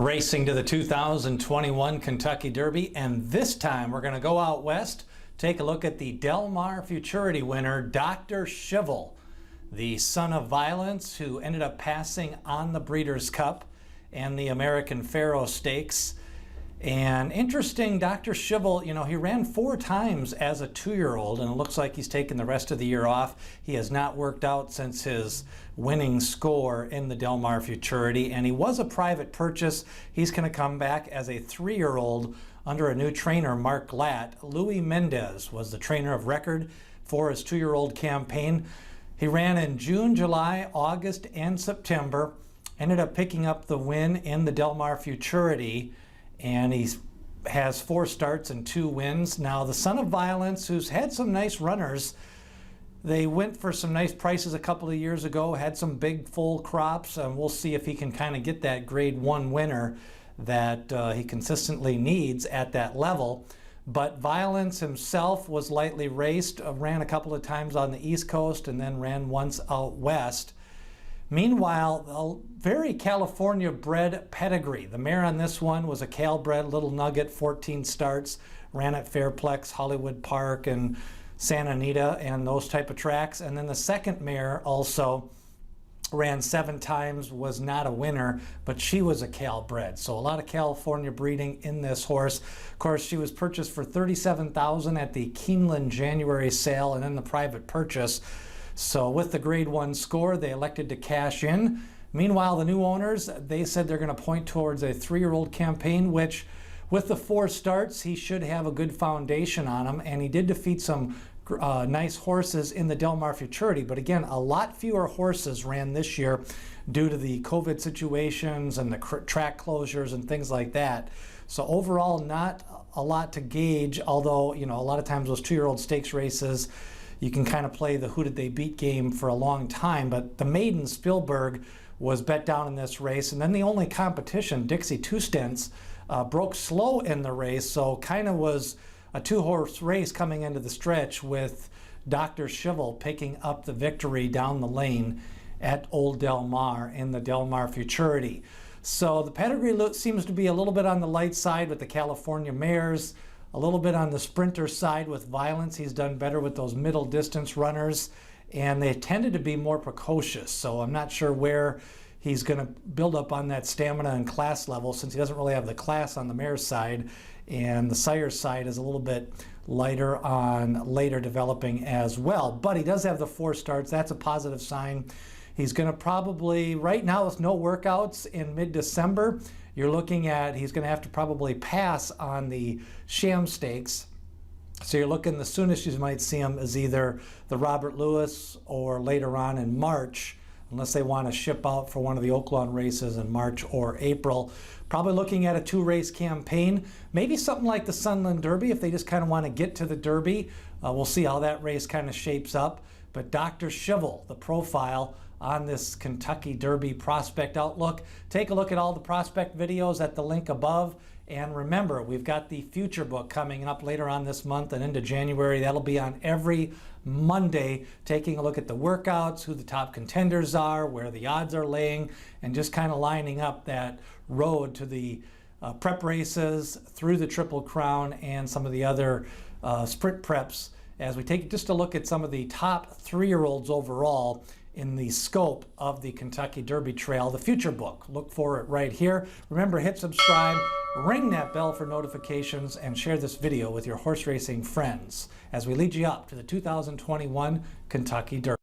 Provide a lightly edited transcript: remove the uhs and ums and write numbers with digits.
Racing to the 2021 Kentucky Derby, and this time we're going to go out west, take a look at the Mar Futurity winner, Dr. Schivel, the son of violence who ended up passing on the Breeders' Cup and the American Pharoah Stakes. And interesting, Dr. Schivel, he ran 4 times as a 2-year-old, and it looks like he's taken the rest of the year off. He has not worked out since his winning score in the Mar Futurity, and he was a private purchase. He's going to come back as a 3-year-old under a new trainer, Mark Glatt. Louis Mendez was the trainer of record for his 2-year-old campaign. He ran in June, July, August, and September. Ended up picking up the win in the Mar Futurity, and he has 4 starts and 2 wins. Now, the son of violence, who's had some nice runners, they went for some nice prices a couple of years ago, had some big full crops, and we'll see if he can kind of get that grade 1 winner that he consistently needs at that level. But Violence himself was lightly raced, ran a couple of times on the East Coast, and then ran once out west. Meanwhile, a very California-bred pedigree. The mare on this one was a Cal-bred Little Nugget, 14 starts, ran at Fairplex, Hollywood Park, and Santa Anita, and those type of tracks. And then the second mare also ran 7 times, was not a winner, but she was a Cal-bred. So a lot of California breeding in this horse. Of course, she was purchased for $37,000 at the Keeneland January sale and then the private purchase. So with the grade 1 score, they elected to cash in. Meanwhile, the new owners, they said they're going to point towards a 3-year-old campaign, which with the 4 starts, he should have a good foundation on him. And he did defeat some nice horses in the Mar Futurity. But again, a lot fewer horses ran this year due to the COVID situations and the track closures and things like that. So overall, not a lot to gauge, although, a lot of times those 2-year-old stakes races, you can kind of play the who did they beat game for a long time. But the maiden Spielberg was bet down in this race. And then the only competition, Dixie 2 Stints, broke slow in the race. So kind of was a 2-horse race coming into the stretch with Dr. Schivel picking up the victory down the lane at Old Del Mar in the Mar Futurity. So the pedigree seems to be a little bit on the light side with the California mares, a little bit on the sprinter side with Violence. He's done better with those middle distance runners, and they tended to be more precocious. So I'm not sure where he's going to build up on that stamina and class level, since he doesn't really have the class on the mare's side, and the sire's side is a little bit lighter on later developing as well. But he does have the 4 starts. That's a positive sign. He's going to probably, right now with no workouts in mid-December, you're looking at he's going to have to probably pass on the sham stakes. So you're looking, the soonest you might see him is either the Robert Lewis or later on in March, unless they want to ship out for one of the Oaklawn races in March or April. Probably looking at a 2-race campaign, maybe something like the Sunland Derby if they just kind of want to get to the Derby. We'll see how that race kind of shapes up. But Dr. Schivel, the profile on this Kentucky Derby Prospect Outlook. Take a look at all the prospect videos at the link above. And remember, we've got the Future book coming up later on this month and into January. That'll be on every Monday, taking a look at the workouts, who the top contenders are, where the odds are laying, and just kind of lining up that road to the prep races, through the Triple Crown, and some of the other sprint preps, as we take just a look at some of the top 3-year-olds overall in the scope of the Kentucky Derby Trail, the Future book. Look for it right here. Remember, hit subscribe, ring that bell for notifications, and share this video with your horse racing friends as we lead you up to the 2021 Kentucky Derby.